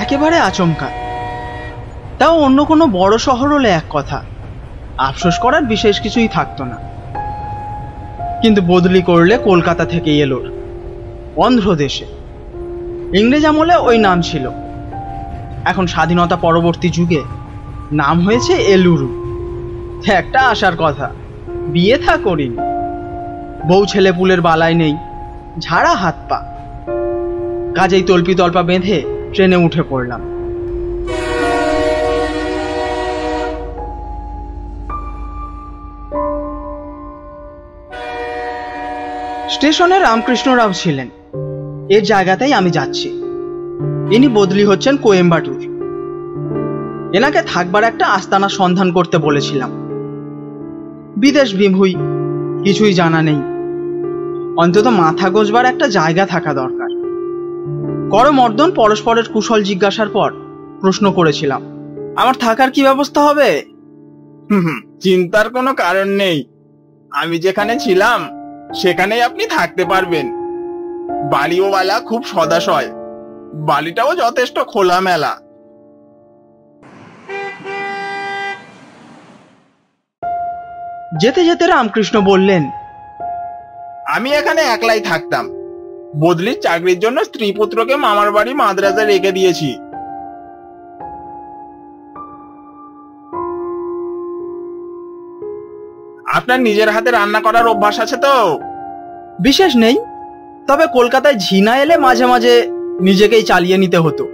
একেবারে আচমকা। তাও অন্য কোনো বড় শহর হলে এক কথা, আফসোস করার বিশেষ কিছুই থাকতো না। কিন্তু বদলি করলে কলকাতা থেকে এলোর, অন্ধ্রদেশে। ইংরেজ আমলে ওই নাম ছিল, এখন স্বাধীনতা পরবর্তী যুগে নাম হয়েছে এলুরু। একটা আসার কথা, বিয়ে থা করিনি, বউ ছেলে পুলের বালাই নেই, ঝাড়া হাত পা। কাজেই তল্পি তল্পা বেঁধে ট্রেনে উঠে পড়লাম। স্টেশনে রামকৃষ্ণরাও ছিলেন, এর জায়গাতেই আমি যাচ্ছি। ইনি বদলি হচ্ছেন কোয়েম্বাটুর। এনাকে থাকবার একটা আস্তানা সন্ধান করতে বলেছিলাম। বিদেশ বিভুই, কিছুই জানা নেই, অন্তত মাথা গোঁজবার একটা জায়গা থাকা দরকার। করমর্দন পরস্পরের কুশল জিজ্ঞাসার পর প্রশ্ন করেছিলাম, আমার থাকার কি ব্যবস্থা হবে? চিন্তার কোনো কারণ নেই, আমি যেখানে ছিলাম সেখানেই আপনি থাকতে পারবেন। বাড়িওয়ালা খুব সদাশয়, বাড়িটাও যথেষ্ট খোলামেলা। যেতে যেতে রামকৃষ্ণ বললেন, আমি এখানে একলাই থাকতাম, বদলির চাকরির জন্য স্ত্রী পুত্রকে মামার বাড়ি মাদ্রাজে রেখে দিয়েছি। আপনার নিজের হাতে রান্না করার অভ্যাস আছে তো? বিশেষ নেই, তবে কলকাতায় ঝিনা এলে মাঝে মাঝে নিজেকেই চালিয়ে নিতে হতো।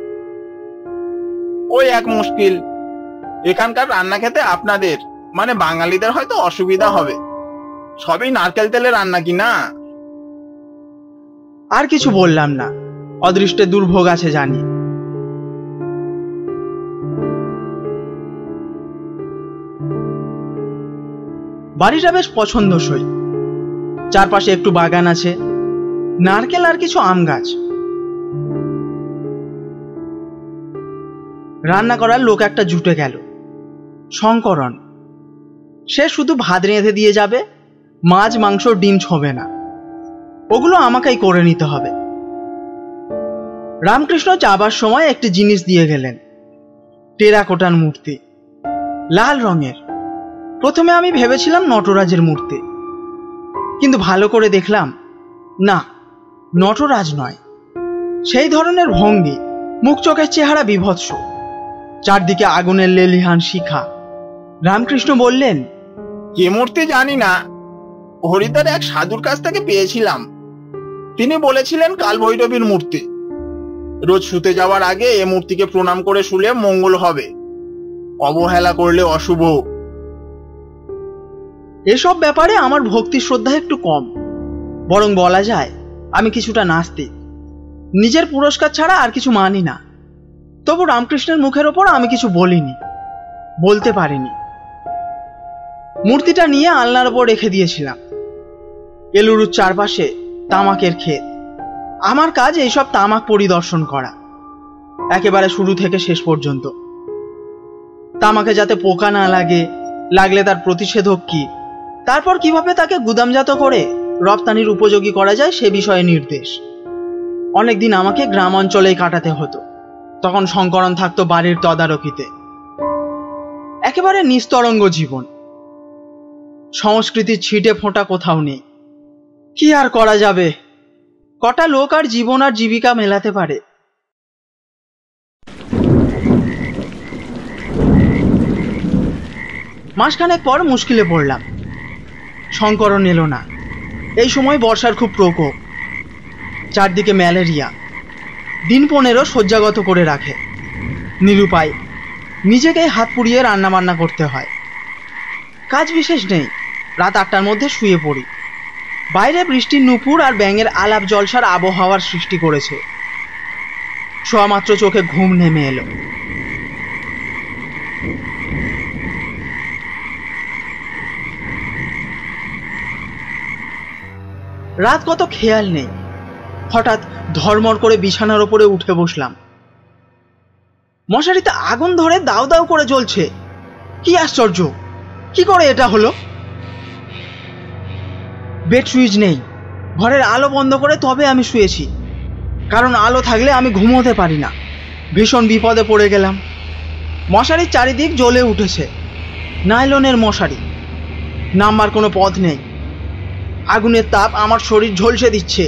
ওই এক মুশকিল, এখানকার রান্না খেতে আপনাদের মানে বাঙালিদের হয়তো অসুবিধা হবে, সবই নারকেল তেলে রান্না কি না। আর কিছু বললাম না, অদৃষ্টে দুর্ভোগ আছে জানি। বাড়িটা বেশ পছন্দসই, চারপাশে একটু বাগান আছে, নারকেল আর কিছু আম গাছ। রান্না করার লোক একটা জুটে গেল, শঙ্করন। সে শুধু ভাত রেঁধে দিয়ে যাবে, মাছ মাংস ডিম ছোঁবে না, ওগুলো আমাকেই করে নিতে হবে। রামকৃষ্ণ যাবার সময় একটি জিনিস দিয়ে গেলেন, টেরাকোটার মূর্তি, লাল রঙের। প্রথমে আমি ভেবেছিলাম নটরাজের মূর্তি, কিন্তু ভালো করে দেখলাম না, নটরাজ নয়। সেই ধরনের ভঙ্গি, মুখ চোখের চেহারা বিভৎস, চারদিকে আগুনের লেলিহান শিখা। রামকৃষ্ণ বললেন, কে মূর্তি জানি না, হরিদ্বার এক সাধুর কাছ থেকে পেয়েছিলাম। তিনি বলেছিলেন কাল ভৈরবীর মূর্তি। রোজ শুতে যাওয়ার আগে এ মূর্তিকে প্রণাম করে শুলে মঙ্গল হবে, অবহেলা করলে অশুভ। এসব ব্যাপারে আমার ভক্তি শ্রদ্ধা একটু কম, বরং বলা যায় আমি কিছুটা নাস্তিক। নিজের পুরস্কার ছাড়া আর কিছু মানি না। তবু রামকৃষ্ণের মুখের ওপর আমি কিছু বলিনি, বলতে পারিনি। মূর্তিটা নিয়ে আলনার ওপর রেখে দিয়েছিলাম। এলুরুর চারপাশে তামাকের ক্ষেত, আমার কাজ এইসব তামাক পরিদর্শন করা, একেবারে শুরু থেকে শেষ পর্যন্ত। তামাকে যাতে পোকা না লাগে, লাগলে তার প্রতিষেধক কি, তারপর কিভাবে তাকে গুদামজাত করে রপ্তানির উপযোগী করা যায় সে বিষয়ে নির্দেশ। অনেকদিন আমাকে গ্রাম অঞ্চলেই কাটাতে হতো, তখন শঙ্করন থাকতো বাড়ির তদারকিতে। একেবারে নিস্তরঙ্গ জীবন, সংস্কৃতির ছিটে ফোঁটা কোথাও নেই। কি আর করা যাবে, কটা লোক আর জীবন আর জীবিকা মেলাতে পারে? মাসখানেক পর মুশকিলে পড়লাম। শঙ্করন এলো না। এই সময় বর্ষার খুব প্রকোপ, চারদিকে ম্যালেরিয়া। দিন 15 শয্যাগত করে রাখে। নিরুপায়, নিজেকেই হাত পুড়িয়ে রান্না বান্না করতে হয়। কাজ বিশেষ নেই, রাত 8টার মধ্যে শুয়ে পড়ি। বাইরে বৃষ্টির নুপুর আর ব্যাঙের আলাপ জলসার আবহাওয়ার সৃষ্টি করেছে। শোয়া মাত্র চোখে ঘুম নেমে এলো। রাত কত খেয়াল নেই, হঠাৎ ধর্মর করে বিছানার ওপরে উঠে বসলাম। মশারিতে আগুন ধরে দাউ দাউ করে জ্বলছে। কি আশ্চর্য, কি করে এটা হলো? বেড সুইচ নেই, ঘরের আলো বন্ধ করে তবে আমি শুয়েছি, কারণ আলো থাকলে আমি ঘুমোতে পারি না। ভীষণ বিপদে পড়ে গেলাম। মশারির চারিদিক জ্বলে উঠেছে, নাইলনের মশারি, নামবার কোনো পথ নেই। আগুনের তাপ আমার শরীর ঝলসে দিচ্ছে।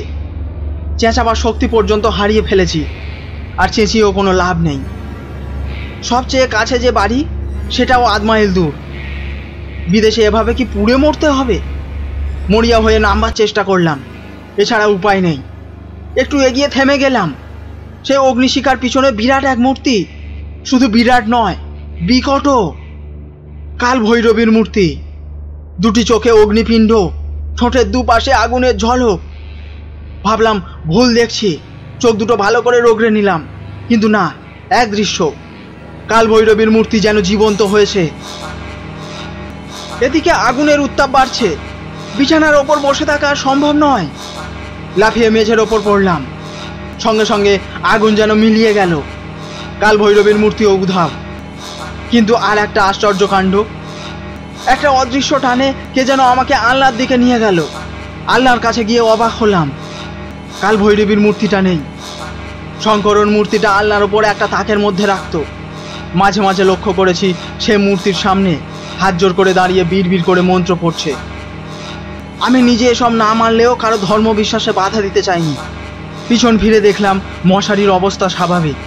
চেঁচাবার শক্তি পর্যন্ত হারিয়ে ফেলেছি, আর চেঁচিয়েও কোনো লাভ নেই। সবচেয়ে কাছে যে বাড়ি, সেটাও আধ মাইল দূর। বিদেশে এভাবে কি পুড়ে মরতে হবে? মরিয়া হয়ে নামবার চেষ্টা করলাম, এছাড়া উপায় নেই। একটু এগিয়ে থেমে গেলাম। সে অগ্নিশিখার পিছনে বিরাট এক মূর্তি, শুধু বিরাট নয়, বিকটও। কাল ভৈরবীর মূর্তি, দুটি চোখে অগ্নিপিণ্ড, ঠোঁটের দুপাশে আগুনের ঝলক। ভাবলাম ভুল দেখছি, চোখ দুটো ভালো করে রগড়ে নিলাম, কিন্তু না, এক দৃশ্য। কাল ভৈরবীর মূর্তি যেন জীবন্ত হয়েছে। এদিকে আগুনের উত্তাপ বাড়ছে, বিছানার ওপর বসে থাকা সম্ভব নয়। লাফিয়ে মেঝের ওপর পড়লাম, সঙ্গে সঙ্গে আগুন যেন মিলিয়ে গেল। কাল ভৈরবীর মূর্তিও উধাও। কিন্তু আর একটা আশ্চর্য কাণ্ড, একটা অদৃশ্য টানে কে যেন আমাকে আল্লাহর দিকে নিয়ে গেল। আল্লাহর কাছে গিয়ে অবাক হলাম, কাল ভৈরবীর মূর্তিটা নেই। শঙ্করন মূর্তিটা আল্লাহর ওপর একটা তাকের মধ্যে রাখত। মাঝে মাঝে লক্ষ্য করেছি সে মূর্তির সামনে হাত জোর করে দাঁড়িয়ে বিড়বিড় করে মন্ত্র পড়ছে। আমি নিজে এসব না মানলেও কারো ধর্মবিশ্বাসে বাধা দিতে চাইনি। পিছন ফিরে দেখলাম মশারির অবস্থা স্বাভাবিক,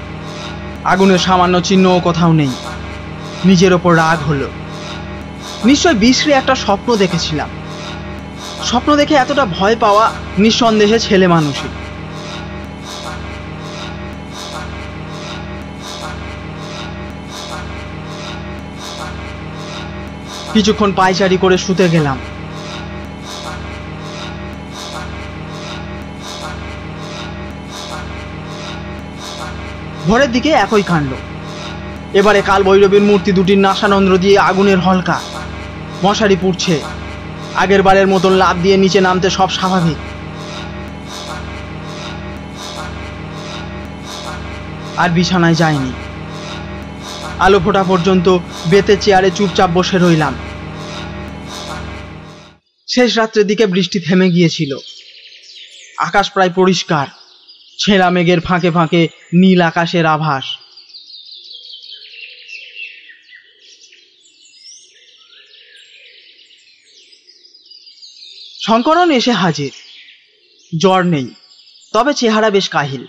আগুনের সামান্য চিহ্নও কোথাও নেই। নিজের ওপর রাগ হলো। নিশ্চয় বিশ্রী একটা স্বপ্ন দেখেছিলাম। স্বপ্ন দেখে এতটা ভয় পাওয়া নিঃসন্দেহে ছেলে মানুষই। কিছুক্ষণ পায়চারি করে শুতে গেলাম। ভোরের দিকে একই কাণ্ড। এবারে কাল ভৈরবীর মূর্তি দুটির নাসানন্দ্র দিয়ে আগুনের হলকা। মশারি পুড়ছে। আগের বারের মতন লাফ দিয়ে নিচে নামতে সব স্বাভাবিক। আর বিছানায় যায়নি। আলো ফোটা পর্যন্ত বেতের চেয়ারে চুপচাপ বসে রইলাম। শেষ রাত্রের দিকে বৃষ্টি থেমে গিয়েছিল। আকাশ প্রায় পরিষ্কার, ছেঁড়া মেঘের ফাঁকে ফাঁকে নীল আকাশের আভাস। শঙ্করন এসে হাজির। জ্বর নেই, তবে চেহারা বেশ কাহিল।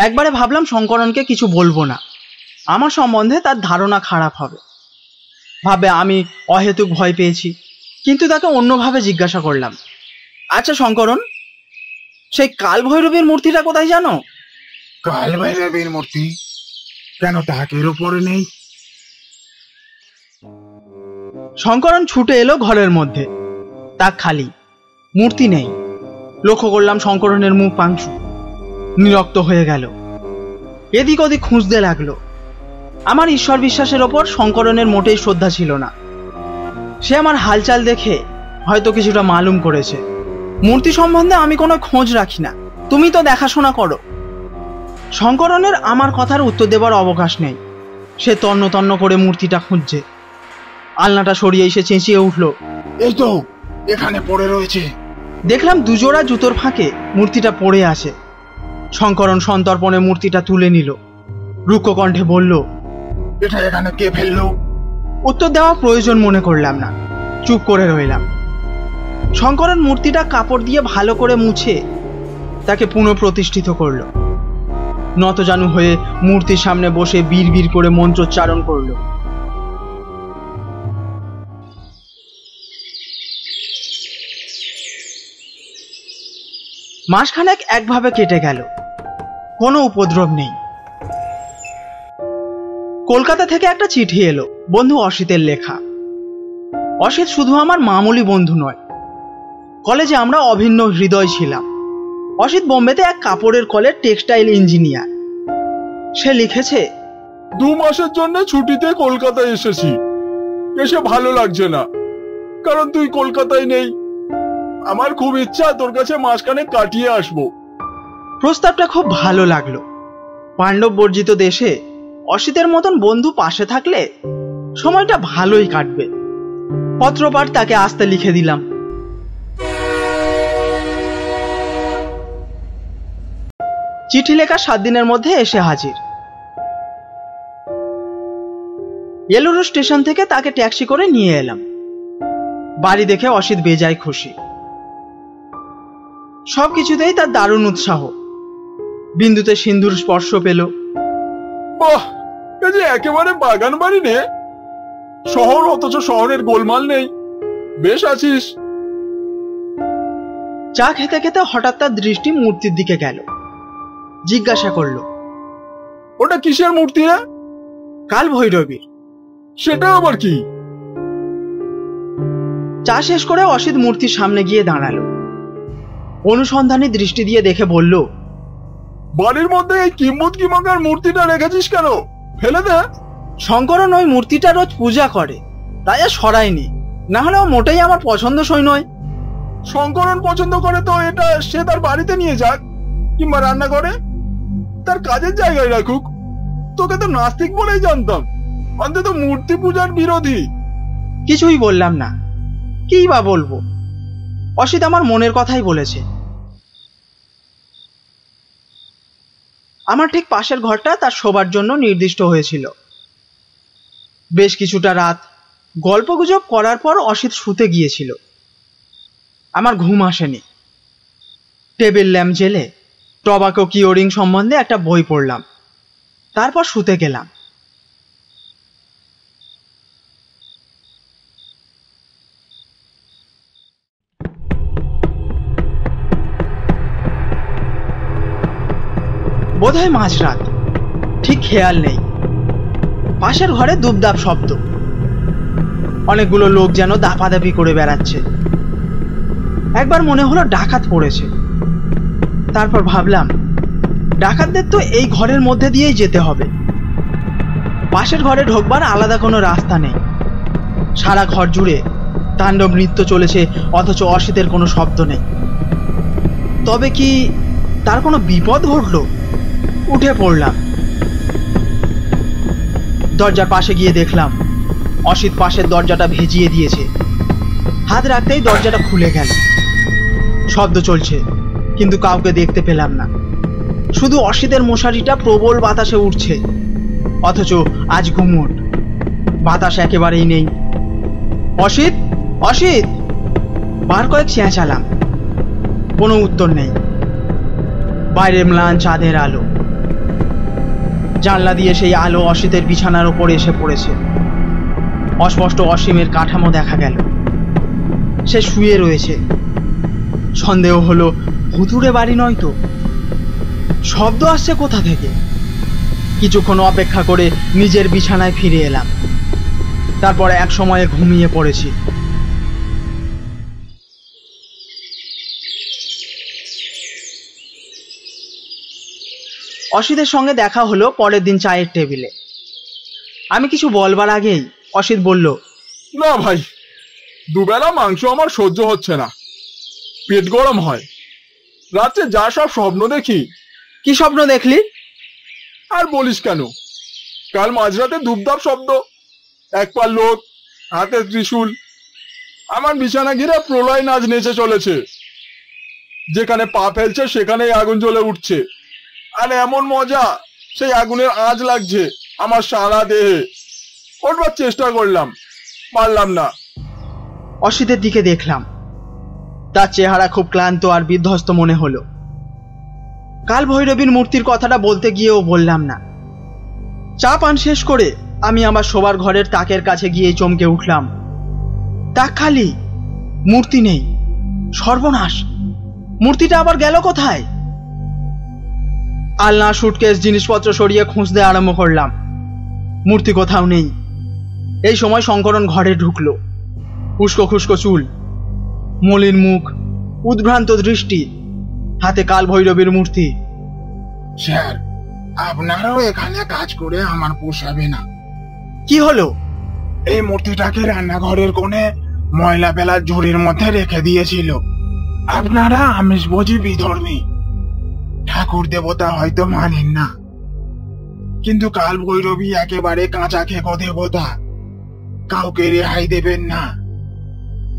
একবারে ভাবলাম শঙ্করনকে কিছু বলবো না, আমার সম্বন্ধে তার ধারণা খারাপ হবে, ভাবে আমি অহেতুক ভয় পেয়েছি। কিন্তু তাকে অন্যভাবে জিজ্ঞাসা করলাম, আচ্ছা শঙ্করন, সেই কাল ভৈরবীর মূর্তিটা কোথায় জানো? কাল ভৈরবীর মূর্তি কেন তাকের উপরে নেই? শঙ্করন ছুটে এলো ঘরের মধ্যে। তাক খালি, মূর্তি নেই। লক্ষ্য করলাম শঙ্করনের মুখ পাংশু, নিরক্ত হয়ে গেল। এদিক ওদিক খুঁজতে লাগলো। আমার ঈশ্বর বিশ্বাসের ওপর শঙ্করনের মোটেই শ্রদ্ধা ছিল না। সে আমার হালচাল দেখে হয়তো কিছুটা মালুম করেছে। মূর্তি সম্বন্ধে আমি কোনো খোঁজ রাখি না, তুমি তো দেখাশোনা করো। শঙ্করনের আমার কথার উত্তর দেবার অবকাশ নেই। সে তন্ন তন্ন করে মূর্তিটা খুঁজছে। আলনাটা সরিয়ে এসে চেঁচিয়ে উঠল, এই তো এখানে পড়ে রয়েছে। দেখলাম দুজোড়া জুতোর ফাঁকে মূর্তিটা পড়ে আছে। শঙ্করন সন্তর্পণে মূর্তিটা তুলে নিল, রুক্ষ কণ্ঠে বলল, এটা এখানে কে ফেললো? উত্তর দেওয়া প্রয়োজন মনে করলাম না, চুপ করে রইলাম। শঙ্করন মূর্তিটা কাপড় দিয়ে ভালো করে মুছে তাকে পুনঃপ্রতিষ্ঠিত করল। নতজানু হয়ে মূর্তির সামনে বসে বিড়বিড় করে মন্ত্রোচ্চারণ করল। মাসখানেক একভাবে কেটে গেল, কোনো উপদ্রব নেই। কলকাতা থেকে একটা চিঠি এলো, বন্ধু অসিতের লেখা। অসিত শুধু আমার মামুলি বন্ধু নয়, কলেজে আমরা অভিন্ন হৃদয় ছিলাম। অসিত বোম্বেতে এক কাপড়ের কলের টেক্সটাইল ইঞ্জিনিয়ার। সে লিখেছে, 2 মাসের জন্য ছুটিতে কলকাতায় এসেছি, এসে ভালো লাগছে না, কারণ তুই কলকাতায় নেই। আমার খুব ইচ্ছা তোর কাছে মাসখানেক কাটিয়ে আসবো। প্রস্তাবটা খুব ভালো লাগলো। পাণ্ডব বর্জিত দেশে অসিতের মতন বন্ধু পাশে থাকলে সময়টা ভালোই কাটবে। পত্রপাঠ তাকে আসতে লিখে দিলাম। চিঠি লেখা 7 দিনের মধ্যে এসে হাজির। এলোরা স্টেশন থেকে তাকে ট্যাক্সি করে নিয়ে এলাম। বাড়ি দেখে অসিত বেজায় খুশি। সবকিছুতেই তার দারুণ উৎসাহ। বিন্দুতে সিন্ধুর স্পর্শ পেল। বাহ, এ যে একেবারে বাগান বাড়ি রে। শহর, অথচ শহরের গোলমাল নেই। বেশ আছিস। চা খেতে খেতে হঠাৎ তার দৃষ্টি মূর্তির দিকে গেল। জিজ্ঞাসা করল, ওটা কিসের মূর্তি রে? কাল ভৈরবীর। সেটা আবার কি? চা শেষ করে অসিত মূর্তির সামনে গিয়ে দাঁড়ালো। অনুসন্ধানী দৃষ্টি দিয়ে দেখে বলল, বাড়ির মধ্যে এই কিম্বুত কিমাকার মূর্তিটা রেখেছিস কেন? ফেলে দে। শঙ্করন ওই মূর্তিটা রোজ পূজা করে, তাই আর সরাইনি। না হলে ও মোটেই আমার পছন্দসই নয়। শঙ্করন পছন্দ করে তো এটা সে তার বাড়িতে নিয়ে যাক, কিংবা রান্না করে তার কাজের জায়গায় রাখুক। তোকে তো নাস্তিক বলেই জানতাম, অন্তত মূর্তি পূজার বিরোধী। কিছুই বললাম না, কি বা বলবো। অসিত আমার মনের কথাই বলেছে। আমার ঠিক পাশের ঘরটা তার শোবার জন্য নির্দিষ্ট হয়েছিল। বেশ কিছুটা রাত গল্পগুজব করার পর অসিত শুতে গিয়েছিল। আমার ঘুম আসেনি। টেবিল ল্যাম্প জেলে টবাকো কিওরিং সম্বন্ধে একটা বই পড়লাম, তারপর শুতে গেলাম। বোধহয় মাঝরাত, ঠিক খেয়াল নেই। পাশের ঘরে দুবদাব শব্দ। অনেকগুলো লোক যেন দাপাদাপি করে বেড়াচ্ছে। একবার মনে হলো ডাকাত পড়েছে। তারপর ভাবলাম, ডাকাতদের তো এই ঘরের মধ্যে দিয়েই যেতে হবে। পাশের ঘরে ঢোকবার আলাদা কোনো রাস্তা নেই। সারা ঘর জুড়ে তাণ্ডব নৃত্য চলেছে, অথচ অসিতের কোনো শব্দ নেই। তবে কি তার কোনো বিপদ ঘটল? উঠে পড়লাম। দরজার পাশে গিয়ে দেখলাম অসিত পাশের দরজাটা ভেজিয়ে দিয়েছে। হাত রাখতেই দরজাটা খুলে গেল। শব্দ চলছে, কিন্তু কাউকে দেখতে পেলাম না। শুধু অসিতের মশারিটা প্রবল বাতাসে উঠছে, অথচ আজ গুমোট। বাতাস একেবারেই নেই। অসিত, অসিত! বার কয়েক চেঁচালাম, কোনো উত্তর নেই। বাইরে ম্লান চাঁদের আলো। জানলা দিয়ে সেই আলো অসিতের বিছানার ওপর এসে পড়েছে। অস্পষ্ট অসীমের কাঠামো দেখা গেল। সে শুয়ে রয়েছে। সন্দেহ হলো ভুতুড়ে বাড়ি নয় তো। শব্দ আসছে কোথা থেকে? কিছুক্ষণ অপেক্ষা করে নিজের বিছানায় ফিরে এলাম। তারপর এক সময়ে ঘুমিয়ে পড়েছি। অসিতের সঙ্গে দেখা হলো পরের দিন চায়ের টেবিলে। আমি কিছু বলবার আগেই অসিত বলল, না ভাই, দুবেলা মাংস আমার সহ্য হচ্ছে না, পেট গরম হয়। রাত্রে যা সব স্বপ্ন দেখি। কি স্বপ্ন দেখলি? আর বলিস কেন, কাল মাঝরাতে ধূপধাপ শব্দ, এক পাল লোক, হাতে ত্রিশূল। আমার বিছানা ঘিরে প্রলয় নাচ নেচে চলেছে। যেখানে পা ফেলছে সেখানেই আগুন জ্বলে উঠছে। আর এমন মজা, সেই আগুনের আঁচ লাগছে আমার সারা দেহে। উঠবার চেষ্টা করলাম, পারলাম না। অসিতের দিকে দেখলাম। তার চেহারা খুব ক্লান্ত আর বিধ্বস্ত মনে হলো। কাল ভৈরবীর মূর্তির কথাটা বলতে গিয়েও বললাম না। চা পান শেষ করে আমি আমার শোবার ঘরের তাকের কাছে গিয়ে চমকে উঠলাম। তাক খালি, মূর্তি নেই। সর্বনাশ! মূর্তিটা আবার গেল কোথায়? আলনা, সুটকেস, জিনিসপত্র সরিয়ে খুঁজতে আরম্ভ করলাম। মূর্তি কোথাও নেই। এই সময় শঙ্করন ঘরে ঢুকলো। উস্কো খুস্কো চুল, মলিন মুখ, উদ্ভ্রান্ত দৃষ্টি, হাতে কাল ভৈরবীর মূর্তি। স্যার, আপনারাও এখানে কাজ করে আমার পোষাবে না। কি হলো? এই মূর্তিটাকে রান্নাঘরের কোণে ময়লা ফেলার ঝুড়ির মধ্যে রেখে দিয়েছিল। আপনারা আমিষভোজী বিধর্মী, ঠাকুর দেবতা হয়তো মানেন না, কিন্তু কাল ভৈরবী একেবারে কাঁচা খেকো দেবতা। কাউকে রেহাই দেবেন না।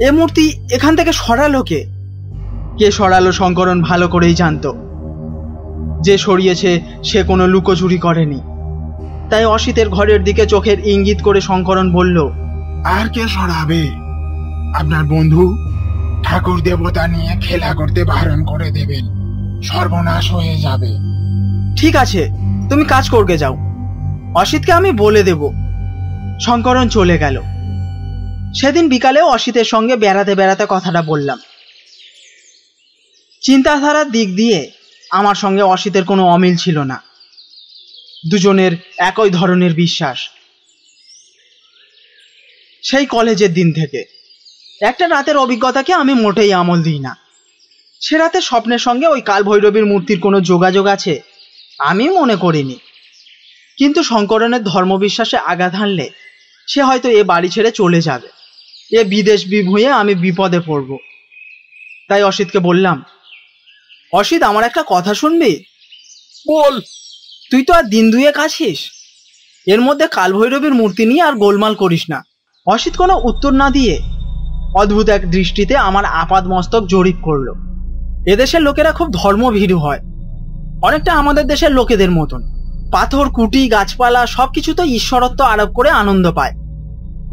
এ মূর্তি এখান থেকে সরালো কে? কে সরালো শঙ্করন ভালো করেই জানতো। যে সরিয়েছে সে কোনো লুকোচুরি করেনি। তাই অসিতের ঘরের দিকে চোখের ইঙ্গিত করে শঙ্করন বলল, আর কে সরাবে? আপনার বন্ধু ঠাকুর দেবতা নিয়ে খেলা করতে বারণ করে দেবেন, সর্বনাশ হয়ে যাবে। ঠিক আছে, তুমি কাজ করতে যাও, অসিতকে আমি বলে দেব। শঙ্করন চলে গেল। সেদিন বিকালেও অসিতের সঙ্গে বেড়াতে বেড়াতে কথাটা বললাম। চিন্তাধারার দিক দিয়ে আমার সঙ্গে অসিতের কোনো অমিল ছিল না, দুজনের একই ধরনের বিশ্বাস। সেই কলেজের দিন থেকে একটা রাতের অভিজ্ঞতাকে আমি মোটেই আমল দিই না। সে রাতে স্বপ্নের সঙ্গে ওই কাল ভৈরবীর মূর্তির কোনো যোগাযোগ আছে আমি মনে করিনি, কিন্তু শঙ্করনের ধর্মবিশ্বাসে আঘাত হানলে সে হয়তো এ বাড়ি ছেড়ে চলে যাবে, এ বিদেশ বিভুঁয়ে আমি বিপদে পড়ব। তাই অসিতকে বললাম, অসিত, আমার একটা কথা শুনবি? বল। তুই তো আর দিন দুয়েক আছিস, এর মধ্যে কাল ভৈরবীর মূর্তি নিয়ে আর গোলমাল করিস না। অসিত কোনো উত্তর না দিয়ে অদ্ভুত এক দৃষ্টিতে আমার আপাদ মস্তক জরিপ করলো। এদেশের লোকেরা খুব ধর্মভীরু হয়, অনেকটা আমাদের দেশের লোকেদের মতন। পাথর, কুটি, গাছপালা সবকিছু তো ঈশ্বরত্ব আরোপ করে আনন্দ পায়।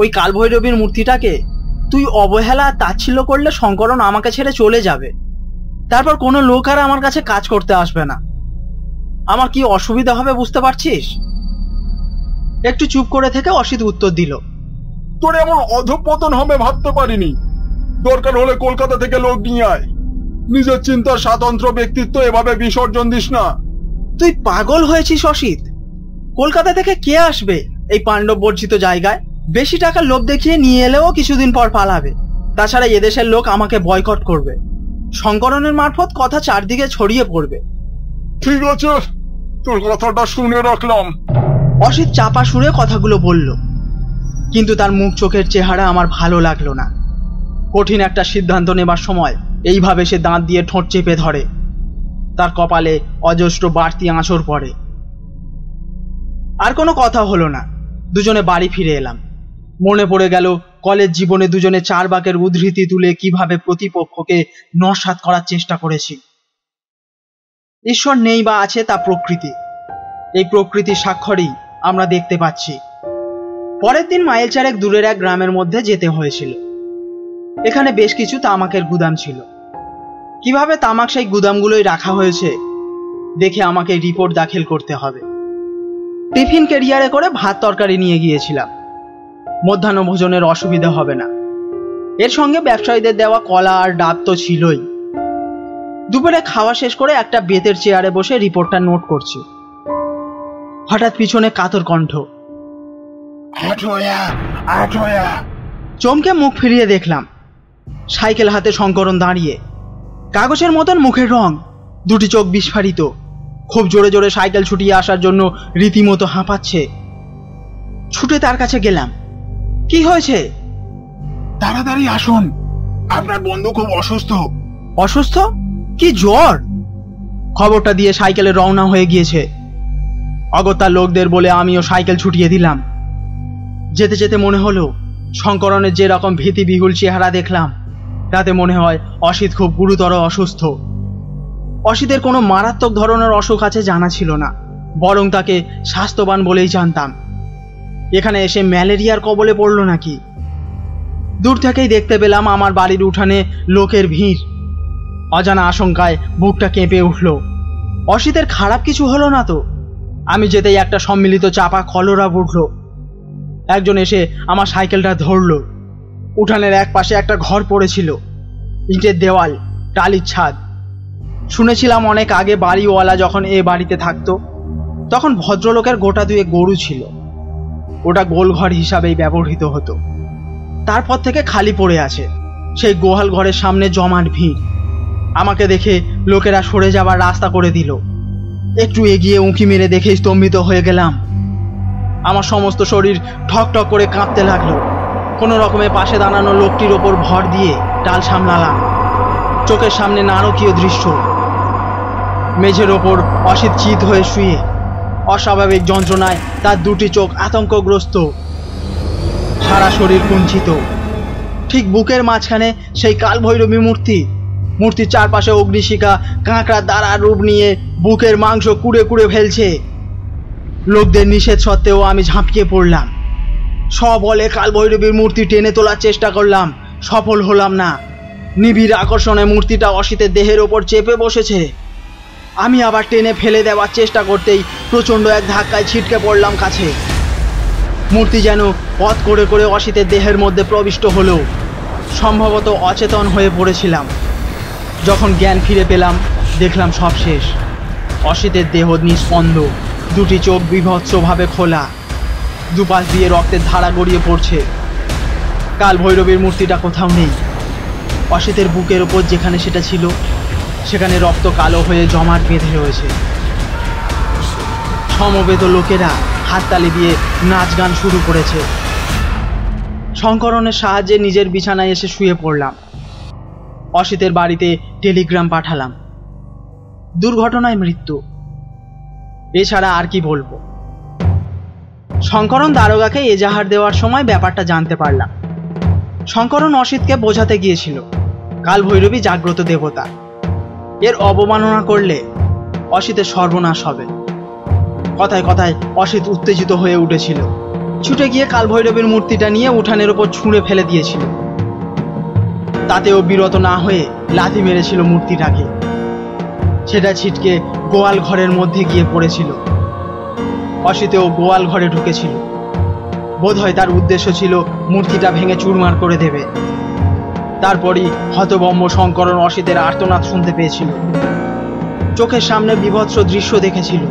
ওই কাল ভৈরবীর মূর্তিটাকে তুই অবহেলা তাচ্ছিল্য করলে শঙ্করন আমাকে ছেড়ে চলে যাবে, তারপর কোনো লোক আর আমার কাছে কাজ করতে আসবে না। আমার কি অসুবিধা হবে বুঝতে পারছিস? একটু চুপ করে থেকে অসিত উত্তর দিল, তোর এমন অধঃপতন হবে ভাবতে পারিনি। দরকার হলে কলকাতা থেকে লোক নিয়ে আয়, নিজের চিন্তার স্বাতন্ত্র ব্যক্তিত্ব এভাবে বিসর্জন দিস না। তুই পাগল হয়েছিস অসিত? কলকাতা থেকে কে আসবে এই পাণ্ডব বর্জিত জায়গায়? বেশি টাকার লোভ দেখিয়ে নিয়ে এলেও কিছুদিন পর পালাবে। তাছাড়া এদেশের লোক আমাকে বয়কট করবে, শঙ্করনের মারফত কথা চারদিকে ছড়িয়ে পড়বে। ঠিক আছে, তোর কথাটা শুনে রাখলাম। অসিত চাপা সুরে কথাগুলো বলল, কিন্তু তার মুখ চোখের চেহারা আমার ভালো লাগলো না। কঠিন একটা সিদ্ধান্ত নেবার সময় এইভাবে সে দাঁত দিয়ে ঠোঁট চেপে ধরে, তার কপালে অজস্র বাড়তি আঁচড় পড়ে। আর কোনো কথা হলো না, দুজনে বাড়ি ফিরে এলাম। মনে পড়ে গেল কলেজ জীবনে দুজনে 4 বাকের উদ্ধৃতি তুলে কিভাবে প্রতিপক্ষকে নস্যাৎ করার চেষ্টা করেছি। ঈশ্বর নেই বা আছে তা প্রকৃতি, এই প্রকৃতির স্বাক্ষরই আমরা দেখতে পাচ্ছি। পরের দিন মাইল 4 দূরের এক গ্রামের মধ্যে যেতে হয়েছিল। এখানে বেশ কিছু তামাকের গুদাম ছিল। কিভাবে তামাক সেই গুদামগুলোই রাখা হয়েছে দেখে আমাকে রিপোর্ট দাখিল করতে হবে। টিফিন ক্যারিয়ারে করে ভাত তরকারি নিয়ে গিয়েছিলাম, মধ্যাহ্ন ভোজনের অসুবিধা হবে না। এর সঙ্গে ব্যবসায়ীদের দেওয়া কলা আর ডাব তো ছিলই। দুপুরে খাওয়া শেষ করে একটা বেতের চেয়ারে বসে রিপোর্টটা নোট করছি। হঠাৎ পিছনে কাতর কণ্ঠ, চমকে মুখ ফিরিয়ে দেখলাম সাইকেল হাতে শঙ্করন দাঁড়িয়ে, কাগজের মতন মুখের রং, দুটি চোখ বিস্ফারিত, খুব জোরে জোরে সাইকেল ছুটিয়ে আসার জন্য রীতিমতো হাঁপাচ্ছে। ছুটে তার কাছে গেলাম। কি হয়েছে? তাড়াতাড়ি আসুন, আপনার বন্ধু খুব অসুস্থ। অসুস্থ? কি জ্বর? খবরটা দিয়ে সাইকেলে রওনা হয়ে গিয়েছে। অগত্যা লোকদের বলে আমিও সাইকেল ছুটিয়ে দিলাম। যেতে যেতে মনে হলো শঙ্করনের যে রকম ভীতি বিহুল চেহারা দেখলাম তাতে মনে হয় অসিত খুব গুরুতর অসুস্থ। অসিতের কোনো মারাত্মক ধরনের অসুখ আছে জানা ছিল না, বরং তাকে স্বাস্থ্যবান বলেই জানতাম। এখানে এসে ম্যালেরিয়ার কবলে পড়ল নাকি? দূর থেকেই দেখতে পেলাম আমার বাড়ির উঠানে লোকের ভিড়। অজানা আশঙ্কায় বুকটা কেঁপে উঠল। অসিতের খারাপ কিছু হলো না তো? আমি যেতেই একটা সম্মিলিত চাপা কলরা উঠল। একজন এসে আমার সাইকেলটা ধরল। উঠানের এক পাশে একটা ঘর পড়েছিল, ইটের দেওয়াল, টালির ছাদ। শুনেছিলাম অনেক আগে বাড়িওয়ালা যখন এ বাড়িতে থাকতো তখন ভদ্রলোকের গোটা 2 গরু ছিল। ওটা গোলঘর হিসাবেই ব্যবহৃত হতো। তারপর থেকে খালি পড়ে আছে। সেই গোহাল ঘরের সামনে জমাট ভিড়। আমাকে দেখে লোকেরা সরে যাবার রাস্তা করে দিল। একটু এগিয়ে উঁকি মেরে দেখে স্তম্ভিত হয়ে গেলাম। আমার সমস্ত শরীর ঠক ঠক করে কাঁপতে লাগলো। কোনো রকমে পাশে দাঁড়ানো লোকটির ওপর ভর দিয়ে টাল সামলালাম। চোখের সামনে নারকীয় দৃশ্য। মেঝের ওপর অসিত চিত হয়ে শুয়ে, অস্বাভাবিক যন্ত্রণায় তার 2টি চোখ আতঙ্কগ্রস্ত, সারা শরীর কুঞ্চিত। ঠিক বুকের মাঝখানে সেই কাল ভৈরবী মূর্তি। মূর্তির চারপাশে অগ্নিশিখা কাঁকড়া দ্বারা রূপ নিয়ে বুকের মাংস কুড়ে কুড়ে ফেলছে। লোকদের নিষেধ সত্ত্বেও আমি ঝাঁপিয়ে পড়লাম। সবলে কালভৈরবীর মূর্তি টেনে তোলার চেষ্টা করলাম, সফল হলাম না। নিবিড় আকর্ষণে মূর্তিটা অসিতের দেহের ওপর চেপে বসেছে। আমি আবার টেনে ফেলে দেওয়ার চেষ্টা করতেই প্রচণ্ড এক ধাক্কায় ছিটকে পড়লাম কাছে। মূর্তি যেন পথ করে করে অসিতের দেহের মধ্যে প্রবিষ্ট হলো। সম্ভবত অচেতন হয়ে পড়েছিলাম। যখন জ্ঞান ফিরে পেলাম, দেখলাম সব শেষ। অসিতের দেহ নিস্পন্দ, দুটি চোখ বিভৎসভাবে খোলা, দুপাশ দিয়ে রক্তের ধারা গড়িয়ে পড়ছে। কালভৈরবীর মূর্তিটা কোথাও নেই। অসিতের বুকের ওপর যেখানে সেটা ছিল, সেখানে রক্ত কালো হয়ে জমাট বেঁধে রয়েছে। সমবেত লোকেরা হাততালি দিয়ে নাচ গান শুরু করেছে। শঙ্করনের সাহায্যে নিজের বিছানায় এসে শুয়ে পড়লাম। অসিতের বাড়িতে টেলিগ্রাম পাঠালাম, দুর্ঘটনায় মৃত্যু। এছাড়া আর কি বলবো। শঙ্করন দারোগাকে এজাহার দেওয়ার সময় ব্যাপারটা জানতে পারলাম। শঙ্করন অসিতকে বোঝাতে গিয়েছিল কালভৈরবী জাগ্রত দেবতা, এর অবমাননা করলে অসিতের সর্বনাশ হবে। কথায় কথায় অসিত উত্তেজিত হয়ে উঠেছিল। ছুটে গিয়ে কালভৈরবীর মূর্তিটা নিয়ে উঠানের ওপর ছুঁড়ে ফেলে দিয়েছিল। তাতেও বিরত না হয়ে লাথি মেরেছিল মূর্তিটাকে। সেটা ছিটকে গোয়াল ঘরের মধ্যে গিয়ে পড়েছিল। অসিতেও গোয়াল ঘরে ঢুকেছিল। বোধহয় তার উদ্দেশ্য ছিল মূর্তিটা ভেঙে চুরমার করে দেবে। তারপরই হতভম্ব শঙ্করন অসিতের আর্তনাদ শুনতে পেয়েছিল। চোখের সামনে বিভৎস দৃশ্য দেখেছিল।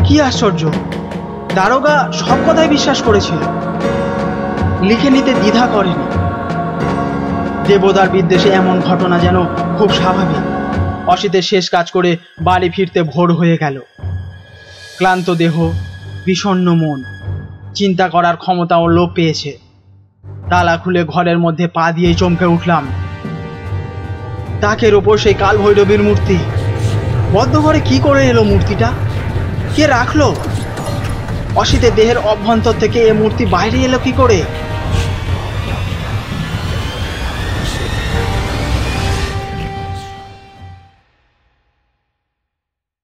কি আশ্চর্য, দারোগা সব কথাই বিশ্বাস করেছিল, লিখে নিতে দ্বিধা করেনি। দেবতার বিদ্বেষে এমন ঘটনা যেন খুব স্বাভাবিক। অসিতের শেষ কাজ করে বাড়ি ফিরতে ভোর হয়ে গেল। ক্লান্ত দেহ, বিষণ্ণ মন, চিন্তা করার ক্ষমতাও লোপ পেয়েছে। তালা খুলে ঘরের মধ্যে পা দিয়ে চমকে উঠলাম। তাকের ওপর সেই কালভৈরবীর মূর্তি। বদ্ধ ঘরে কি করে এলো মূর্তিটা? কে রাখলো? অসিতের দেহের অভ্যন্তর থেকে এ মূর্তি বাইরে এলো কি করে?